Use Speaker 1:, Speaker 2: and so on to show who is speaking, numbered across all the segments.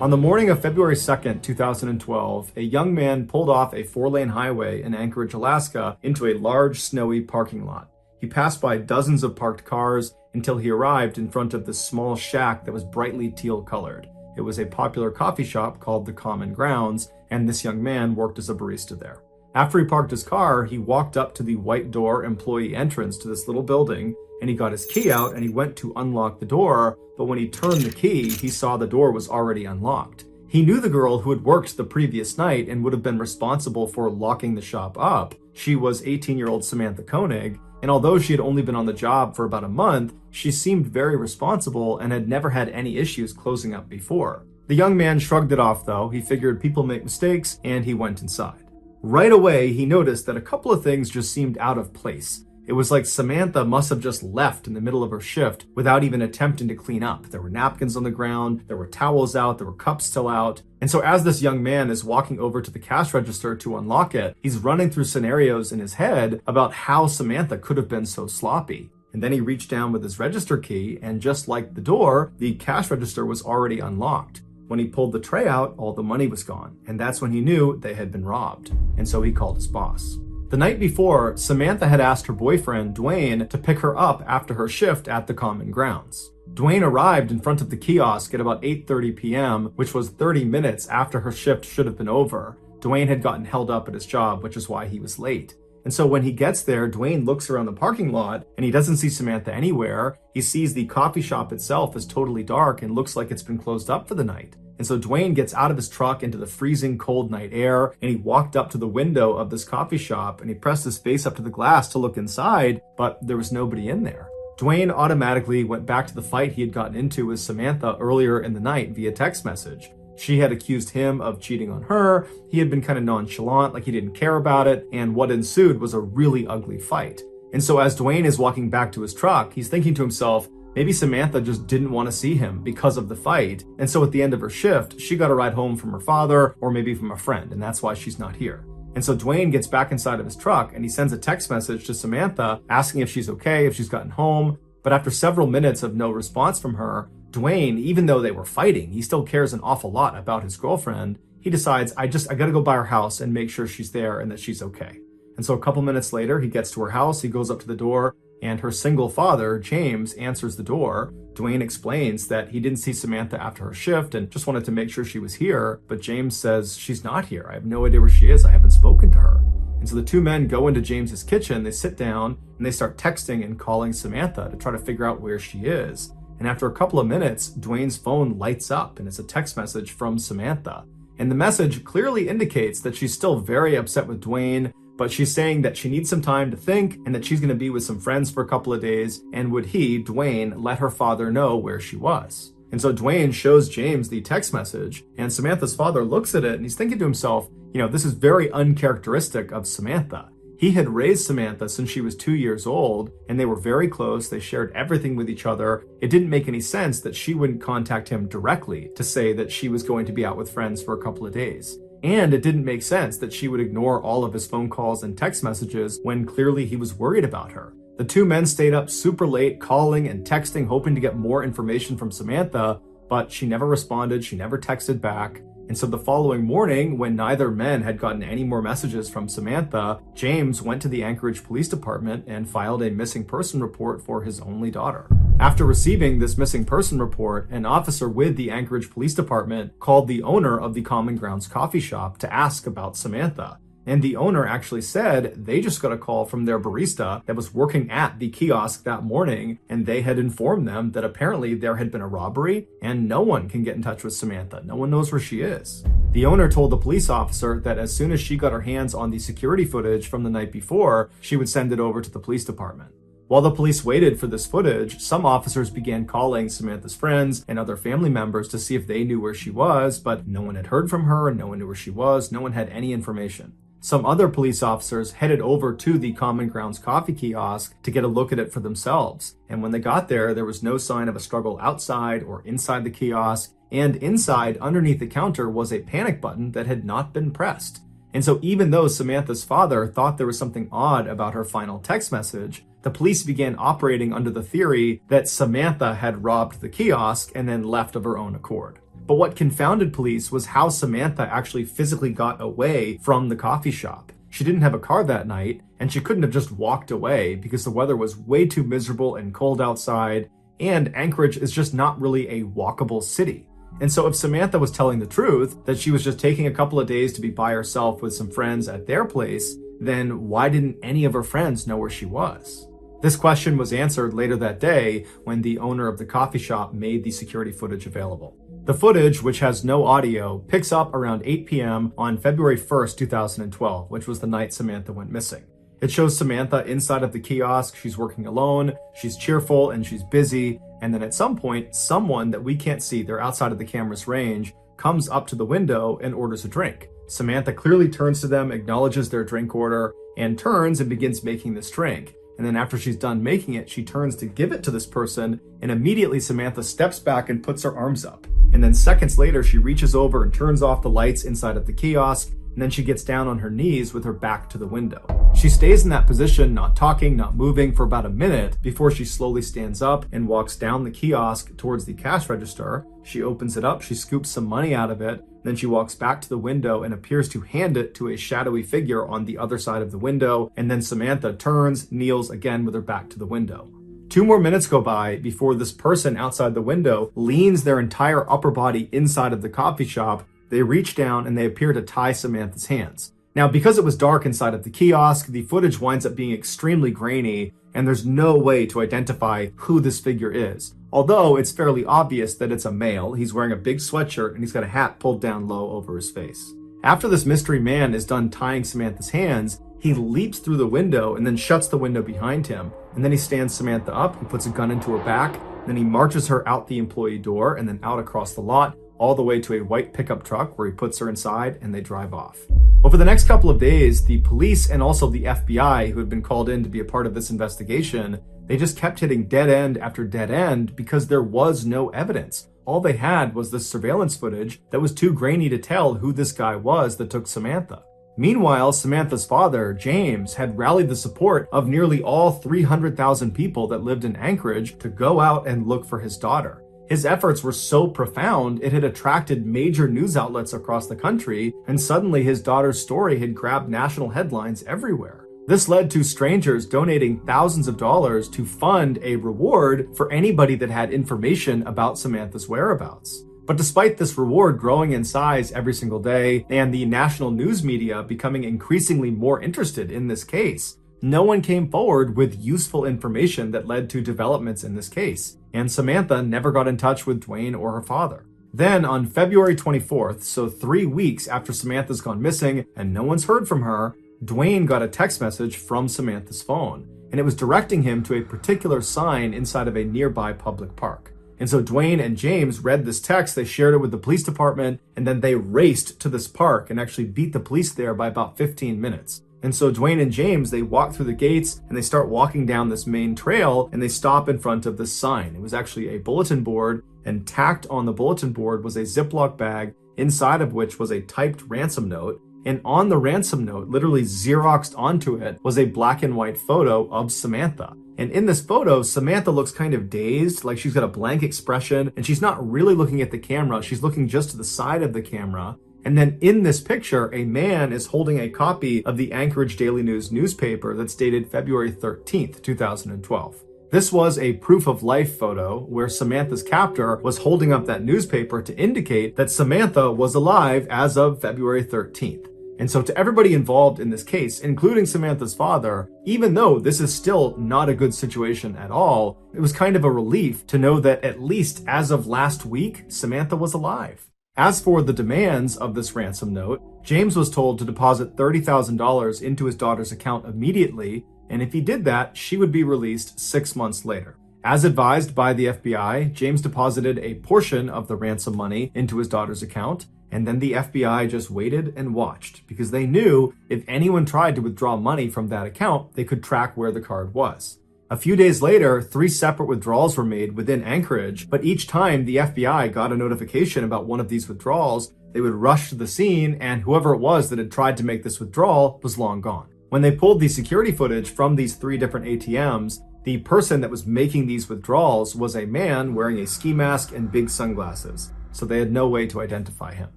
Speaker 1: On the morning of February 2nd, 2012, a young man pulled off a 4-lane highway in Anchorage, Alaska into a large, snowy parking lot. He passed by dozens of parked cars until he arrived in front of this small shack that was brightly teal colored. It was a popular coffee shop called the Common Grounds, and this young man worked as a barista there. After he parked his car, he walked up to the white door employee entrance to this little building, and he got his key out and he went to unlock the door, but when he turned the key, he saw the door was already unlocked. He knew the girl who had worked the previous night and would have been responsible for locking the shop up. She was 18-year-old Samantha Koenig, and although she had only been on the job for about a month, she seemed very responsible and had never had any issues closing up before. The young man shrugged it off though. He figured people make mistakes, and he went inside. Right away, he noticed that a couple of things just seemed out of place. It was like Samantha must have just left in the middle of her shift without even attempting to clean up. There were napkins on the ground, there were towels out, there were cups still out. And so as this young man is walking over to the cash register to unlock it, he's running through scenarios in his head about how Samantha could have been so sloppy. And then he reached down with his register key, and just like the door, the cash register was already unlocked. When he pulled the tray out, all the money was gone, and that's when he knew they had been robbed. And so he called his boss. The night before, Samantha had asked her boyfriend, Dwayne, to pick her up after her shift at the Common Grounds. Dwayne arrived in front of the kiosk at about 8:30 p.m., which was 30 minutes after her shift should have been over. Dwayne had gotten held up at his job, which is why he was late. And so when he gets there, Dwayne looks around the parking lot and he doesn't see Samantha anywhere. He sees the coffee shop itself is totally dark and looks like it's been closed up for the night. And so Dwayne gets out of his truck into the freezing cold night air, and he walked up to the window of this coffee shop and he pressed his face up to the glass to look inside, but there was nobody in there. Dwayne automatically went back to the fight he had gotten into with Samantha earlier in the night via text message. She had accused him of cheating on her, he had been kind of nonchalant, like he didn't care about it, and what ensued was a really ugly fight. And so as Dwayne is walking back to his truck, he's thinking to himself, maybe Samantha just didn't want to see him because of the fight, and so at the end of her shift, she got a ride home from her father or maybe from a friend, and that's why she's not here. And so Dwayne gets back inside of his truck and he sends a text message to Samantha asking if she's okay, if she's gotten home, but after several minutes of no response from her, Dwayne, even though they were fighting, he still cares an awful lot about his girlfriend. He decides, I gotta go by her house and make sure she's there and that she's okay. And so a couple minutes later, he gets to her house, he goes up to the door, and her single father, James, answers the door. Dwayne explains that he didn't see Samantha after her shift and just wanted to make sure she was here, but James says, she's not here. I have no idea where she is. I haven't spoken to her. And so the two men go into James's kitchen, they sit down, and they start texting and calling Samantha to try to figure out where she is. And after a couple of minutes, Dwayne's phone lights up and it's a text message from Samantha. And the message clearly indicates that she's still very upset with Dwayne, but she's saying that she needs some time to think and that she's going to be with some friends for a couple of days, and would he, Dwayne, let her father know where she was. And so Dwayne shows James the text message, and Samantha's father looks at it and he's thinking to himself, this is very uncharacteristic of Samantha. He had raised Samantha since she was 2 years old, and they were very close. They shared everything with each other. It didn't make any sense that she wouldn't contact him directly to say that she was going to be out with friends for a couple of days. And it didn't make sense that she would ignore all of his phone calls and text messages when clearly he was worried about her. The two men stayed up super late, calling and texting, hoping to get more information from Samantha, but she never responded, she never texted back. And so the following morning, when neither men had gotten any more messages from Samantha, James went to the Anchorage Police Department and filed a missing person report for his only daughter. After receiving this missing person report, an officer with the Anchorage Police Department called the owner of the Common Grounds coffee shop to ask about Samantha. And the owner actually said they just got a call from their barista that was working at the kiosk that morning, and they had informed them that apparently there had been a robbery and no one can get in touch with Samantha. No one knows where she is. The owner told the police officer that as soon as she got her hands on the security footage from the night before, she would send it over to the police department. While the police waited for this footage, some officers began calling Samantha's friends and other family members to see if they knew where she was, but no one had heard from her, no one knew where she was, no one had any information. Some other police officers headed over to the Common Grounds coffee kiosk to get a look at it for themselves. And when they got there, there was no sign of a struggle outside or inside the kiosk. And inside, underneath the counter, was a panic button that had not been pressed. And so even though Samantha's father thought there was something odd about her final text message, the police began operating under the theory that Samantha had robbed the kiosk and then left of her own accord. But what confounded police was how Samantha actually physically got away from the coffee shop. She didn't have a car that night, and she couldn't have just walked away because the weather was way too miserable and cold outside, and Anchorage is just not really a walkable city. And so if Samantha was telling the truth, that she was just taking a couple of days to be by herself with some friends at their place, then why didn't any of her friends know where she was? This question was answered later that day when the owner of the coffee shop made the security footage available. The footage, which has no audio, picks up around 8 p.m. on February 1st, 2012, which was the night Samantha went missing. It shows Samantha inside of the kiosk. She's working alone, she's cheerful, and she's busy. And then at some point, someone that we can't see, they're outside of the camera's range, comes up to the window and orders a drink. Samantha clearly turns to them, acknowledges their drink order, and turns and begins making this drink. And then after she's done making it, she turns to give it to this person, and immediately Samantha steps back and puts her arms up. And then seconds later, she reaches over and turns off the lights inside of the kiosk, and then she gets down on her knees with her back to the window. She stays in that position, not talking, not moving, for about a minute before she slowly stands up and walks down the kiosk towards the cash register. She opens it up, she scoops some money out of it, then she walks back to the window and appears to hand it to a shadowy figure on the other side of the window, and then Samantha turns, kneels again with her back to the window. 2 more minutes go by before this person outside the window leans their entire upper body inside of the coffee shop. They reach down and they appear to tie Samantha's hands. Now, because it was dark inside of the kiosk, the footage winds up being extremely grainy, and there's no way to identify who this figure is. Although it's fairly obvious that it's a male. He's wearing a big sweatshirt and he's got a hat pulled down low over his face. After this mystery man is done tying Samantha's hands, he leaps through the window and then shuts the window behind him. And then he stands Samantha up, he puts a gun into her back, then he marches her out the employee door and then out across the lot, all the way to a white pickup truck where he puts her inside and they drive off. Over the next couple of days, the police and also the FBI, who had been called in to be a part of this investigation, they just kept hitting dead end after dead end because there was no evidence. All they had was this surveillance footage that was too grainy to tell who this guy was that took Samantha. Meanwhile, Samantha's father, James, had rallied the support of nearly all 300,000 people that lived in Anchorage to go out and look for his daughter. His efforts were so profound, it had attracted major news outlets across the country, and suddenly his daughter's story had grabbed national headlines everywhere. This led to strangers donating thousands of dollars to fund a reward for anybody that had information about Samantha's whereabouts. But despite this reward growing in size every single day, and the national news media becoming increasingly more interested in this case, no one came forward with useful information that led to developments in this case, and Samantha never got in touch with Dwayne or her father. Then on February 24th, so 3 weeks after Samantha's gone missing and no one's heard from her, Dwayne got a text message from Samantha's phone, and it was directing him to a particular sign inside of a nearby public park. And so Dwayne and James read this text, they shared it with the police department, and then they raced to this park and actually beat the police there by about 15 minutes. And so Dwayne and James, they walk through the gates and they start walking down this main trail and they stop in front of this sign. It was actually a bulletin board, and tacked on the bulletin board was a Ziploc bag inside of which was a typed ransom note. And on the ransom note, literally Xeroxed onto it, was a black and white photo of Samantha. And in this photo, Samantha looks kind of dazed, like she's got a blank expression, and she's not really looking at the camera. She's looking just to the side of the camera. And then in this picture, a man is holding a copy of the Anchorage Daily News newspaper that's dated February 13th, 2012. This was a proof of life photo where Samantha's captor was holding up that newspaper to indicate that Samantha was alive as of February 13th. And so to everybody involved in this case, including Samantha's father, even though this is still not a good situation at all, it was kind of a relief to know that at least as of last week, Samantha was alive. As for the demands of this ransom note, James was told to deposit $30,000 into his daughter's account immediately, and if he did that, she would be released 6 months later. As advised by the FBI, James deposited a portion of the ransom money into his daughter's account, and then the FBI just waited and watched, because they knew if anyone tried to withdraw money from that account, they could track where the card was. A few days later, 3 separate withdrawals were made within Anchorage, but each time the FBI got a notification about one of these withdrawals, they would rush to the scene, and whoever it was that had tried to make this withdrawal was long gone. When they pulled the security footage from these 3 different ATMs, the person that was making these withdrawals was a man wearing a ski mask and big sunglasses. so they had no way to identify him.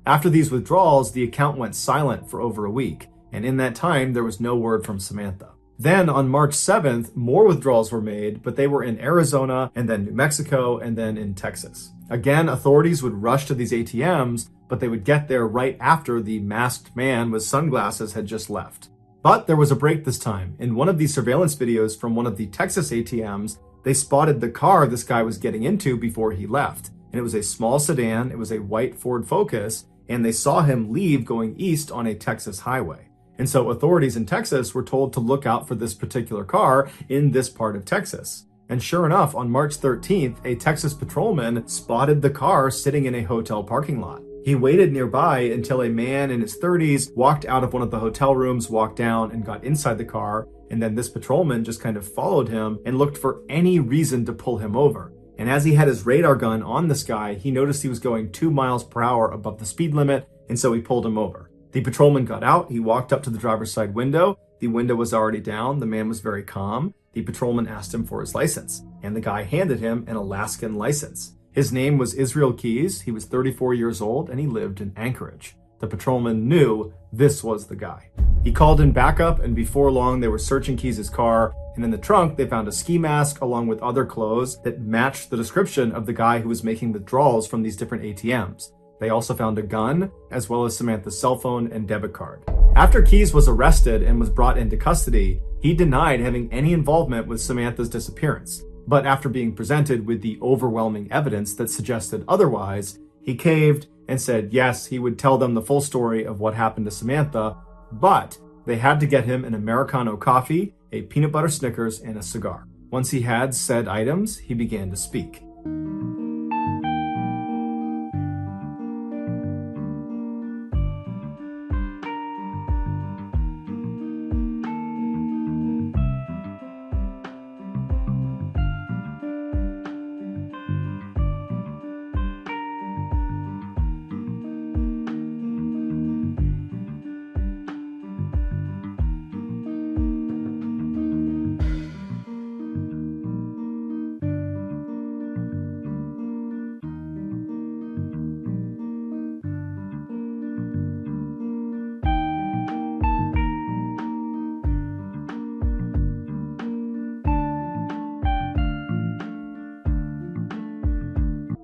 Speaker 1: After these withdrawals, the account went silent for over a week, and in that time, there was no word from Samantha. Then on March 7th, more withdrawals were made, but they were in Arizona, and then New Mexico, and then in Texas. Again, authorities would rush to these ATMs, but they would get there right after the masked man with sunglasses had just left. But there was a break this time. In one of these surveillance videos from one of the Texas ATMs, they spotted the car this guy was getting into before he left. And it was a small sedan, it was a white Ford Focus, and they saw him leave going east on a Texas highway. And so authorities in Texas were told to look out for this particular car in this part of Texas. And sure enough, on March 13th, a Texas patrolman spotted the car sitting in a hotel parking lot. He waited nearby until a man in his 30s walked out of one of the hotel rooms, walked down, and got inside the car. And then this patrolman just kind of followed him and looked for any reason to pull him over. And as he had his radar gun on this guy, he noticed he was going 2 miles per hour above the speed limit, and so he pulled him over. The patrolman got out, he walked up to the driver's side window. The window was already down, the man was very calm. The patrolman asked him for his license, and the guy handed him an Alaskan license. His name was Israel Keys, he was 34 years old, and he lived in Anchorage. The patrolman knew this was the guy. He called in backup, and before long they were searching Keys' car, and in the trunk they found a ski mask along with other clothes that matched the description of the guy who was making withdrawals from these different ATMs. They also found a gun, as well as Samantha's cell phone and debit card. After Keys was arrested and was brought into custody, he denied having any involvement with Samantha's disappearance. But after being presented with the overwhelming evidence that suggested otherwise, he caved and said yes, he would tell them the full story of what happened to Samantha, but they had to get him an Americano coffee, a peanut butter Snickers, and a cigar. Once he had said items, he began to speak.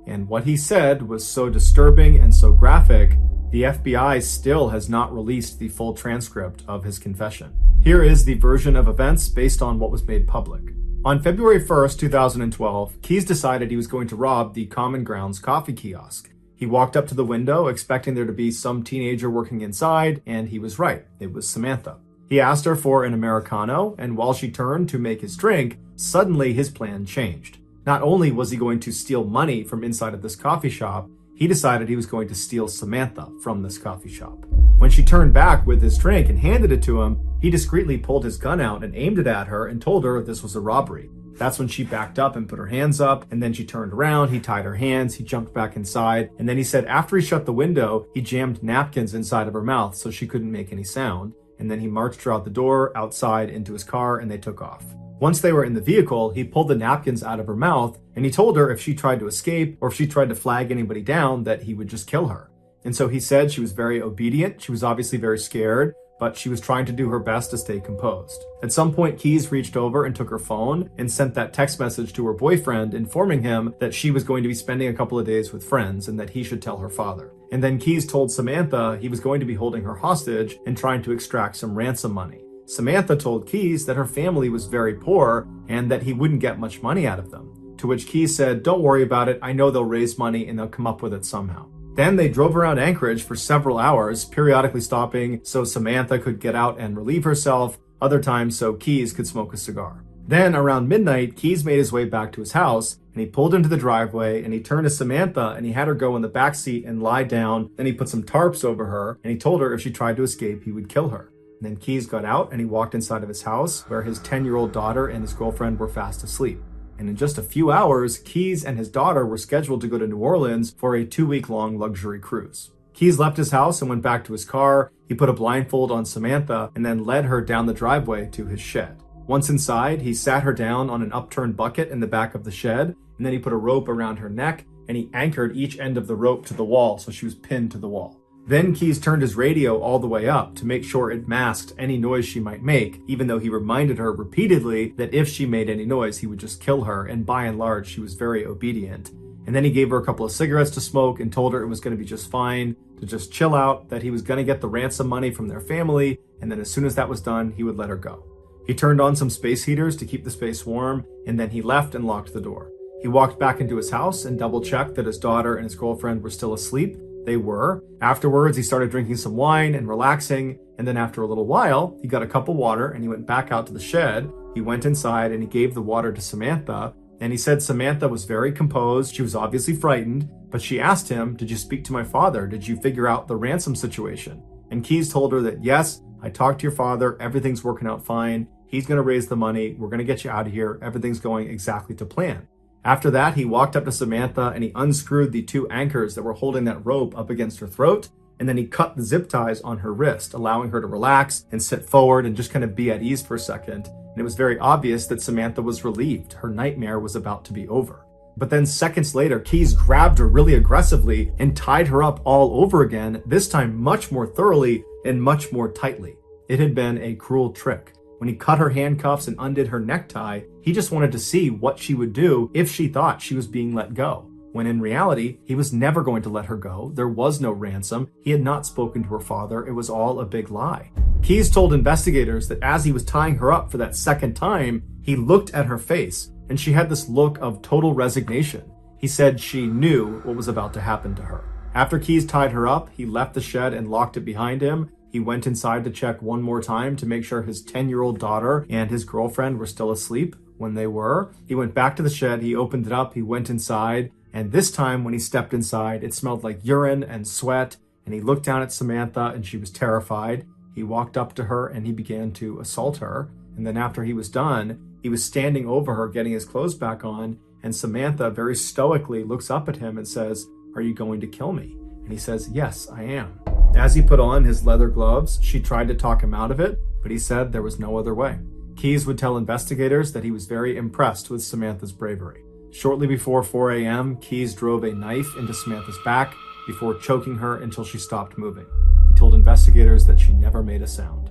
Speaker 1: And what he said was so disturbing and so graphic, the FBI still has not released the full transcript of his confession. Here is the version of events based on what was made public. On February 1st, 2012, Keys decided he was going to rob the Common Grounds coffee kiosk. He walked up to the window expecting there to be some teenager working inside, and he was right. It was Samantha. He asked her for an Americano, and while she turned to make his drink, suddenly his plan changed. Not only was he going to steal money from inside of this coffee shop, he decided he was going to steal Samantha from this coffee shop. When she turned back with his drink and handed it to him, he discreetly pulled his gun out and aimed it at her and told her this was a robbery. That's when she backed up and put her hands up, and then she turned around, he tied her hands, he jumped back inside, and then he said after he shut the window, he jammed napkins inside of her mouth so she couldn't make any sound, and then he marched her out the door, outside, into his car, and they took off. Once they were in the vehicle, he pulled the napkins out of her mouth, and he told her if she tried to escape or if she tried to flag anybody down, that he would just kill her. And so he said she was very obedient, she was obviously very scared, but she was trying to do her best to stay composed. At some point, Keys reached over and took her phone and sent that text message to her boyfriend informing him that she was going to be spending a couple of days with friends and that he should tell her father. And then Keys told Samantha he was going to be holding her hostage and trying to extract some ransom money. Samantha told Keys that her family was very poor and that he wouldn't get much money out of them. To which Keys said, "Don't worry about it, I know they'll raise money and they'll come up with it somehow." Then they drove around Anchorage for several hours, periodically stopping so Samantha could get out and relieve herself, other times so Keys could smoke a cigar. Then around midnight, Keys made his way back to his house and he pulled into the driveway and he turned to Samantha and he had her go in the back seat and lie down. Then he put some tarps over her and he told her if she tried to escape, he would kill her. And then Keys got out and he walked inside of his house where his 10-year-old daughter and his girlfriend were fast asleep. And in just a few hours, Keys and his daughter were scheduled to go to New Orleans for a 2-week-long luxury cruise. Keys left his house and went back to his car. He put a blindfold on Samantha and then led her down the driveway to his shed. Once inside, he sat her down on an upturned bucket in the back of the shed, and then he put a rope around her neck and he anchored each end of the rope to the wall so she was pinned to the wall. Then Keyes turned his radio all the way up to make sure it masked any noise she might make, even though he reminded her repeatedly that if she made any noise, he would just kill her, and by and large, she was very obedient. And then he gave her a couple of cigarettes to smoke and told her it was going to be just fine, to just chill out, that he was going to get the ransom money from their family, and then as soon as that was done, he would let her go. He turned on some space heaters to keep the space warm, and then he left and locked the door. He walked back into his house and double-checked that his daughter and his girlfriend were still asleep. They were. Afterwards, he started drinking some wine and relaxing, and then after a little while, he got a cup of water and he went back out to the shed. He went inside and he gave the water to Samantha, and he said Samantha was very composed. She was obviously frightened, but she asked him, "Did you speak to my father? Did you figure out the ransom situation?" And Keyes told her that, "Yes, I talked to your father. Everything's working out fine. He's going to raise the money. We're going to get you out of here. Everything's going exactly to plan." After that, he walked up to Samantha and he unscrewed the 2 anchors that were holding that rope up against her throat, and then he cut the zip ties on her wrist, allowing her to relax and sit forward and just kind of be at ease for a second. And it was very obvious that Samantha was relieved. Her nightmare was about to be over. But then seconds later, Keyes grabbed her really aggressively and tied her up all over again, this time much more thoroughly and much more tightly. It had been a cruel trick. When he cut her handcuffs and undid her necktie, he just wanted to see what she would do if she thought she was being let go. When in reality, he was never going to let her go. There was no ransom. He had not spoken to her father. It was all a big lie. Keyes told investigators that as he was tying her up for that second time, he looked at her face, and she had this look of total resignation. He said she knew what was about to happen to her. After Keyes tied her up, he left the shed and locked it behind him. He went inside to check one more time to make sure his 10-year-old daughter and his girlfriend were still asleep. When they were, he went back to the shed, he opened it up, he went inside, and this time when he stepped inside, it smelled like urine and sweat, and he looked down at Samantha and she was terrified. He walked up to her and he began to assault her, and then after he was done, he was standing over her getting his clothes back on, and Samantha very stoically looks up at him and says, "Are you going to kill me?" And he says, "Yes, I am." As he put on his leather gloves, she tried to talk him out of it, but he said there was no other way. Keyes would tell investigators that he was very impressed with Samantha's bravery. Shortly before 4 a.m., Keyes drove a knife into Samantha's back before choking her until she stopped moving. He told investigators that she never made a sound.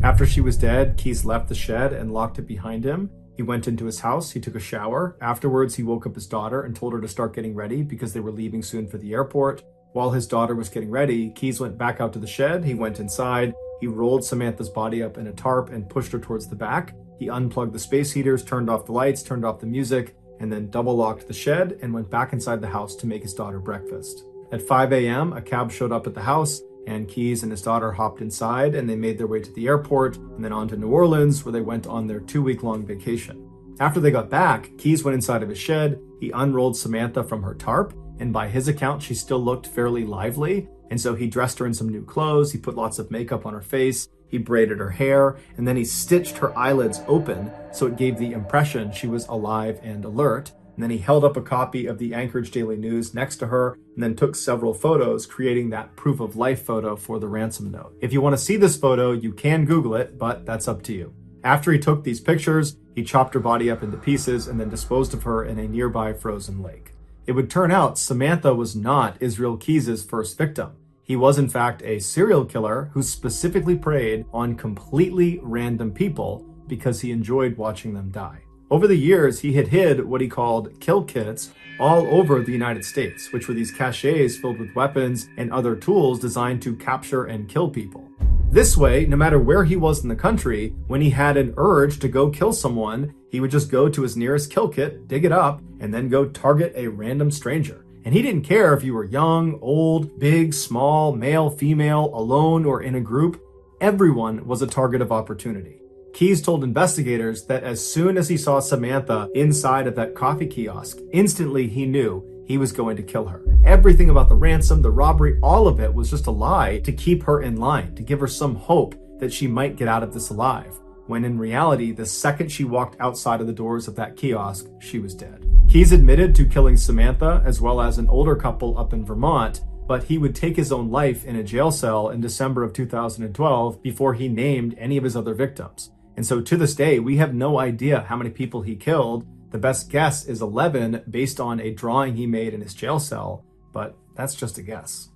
Speaker 1: After she was dead, Keyes left the shed and locked it behind him. He went into his house, he took a shower. Afterwards, he woke up his daughter and told her to start getting ready because they were leaving soon for the airport. While his daughter was getting ready, Keyes went back out to the shed, he went inside, he rolled Samantha's body up in a tarp and pushed her towards the back. He unplugged the space heaters, turned off the lights, turned off the music, and then double-locked the shed and went back inside the house to make his daughter breakfast. At 5 a.m., a cab showed up at the house, and Keyes and his daughter hopped inside, and they made their way to the airport and then on to New Orleans, where they went on their 2-week-long vacation. After they got back, Keyes went inside of his shed, he unrolled Samantha from her tarp, and by his account, she still looked fairly lively, and so he dressed her in some new clothes, he put lots of makeup on her face, he braided her hair, and then he stitched her eyelids open so it gave the impression she was alive and alert. And then he held up a copy of the Anchorage Daily News next to her and then took several photos, creating that proof of life photo for the ransom note. If you want to see this photo, you can Google it, but that's up to you. After he took these pictures, he chopped her body up into pieces and then disposed of her in a nearby frozen lake. It would turn out Samantha was not Israel Keyes' first victim. He was in fact a serial killer who specifically preyed on completely random people because he enjoyed watching them die. Over the years, he had hid what he called kill kits all over the United States, which were these caches filled with weapons and other tools designed to capture and kill people. This way, no matter where he was in the country, when he had an urge to go kill someone, he would just go to his nearest kill kit, dig it up, and then go target a random stranger. And he didn't care if you were young, old, big, small, male, female, alone, or in a group. Everyone was a target of opportunity. Keyes told investigators that as soon as he saw Samantha inside of that coffee kiosk, instantly he knew he was going to kill her. Everything about the ransom, the robbery, all of it was just a lie to keep her in line, to give her some hope that she might get out of this alive. When in reality, the second she walked outside of the doors of that kiosk, she was dead. Keyes admitted to killing Samantha as well as an older couple up in Vermont, but he would take his own life in a jail cell in December of 2012 before he named any of his other victims. And so to this day, we have no idea how many people he killed. The best guess is 11 based on a drawing he made in his jail cell, but that's just a guess.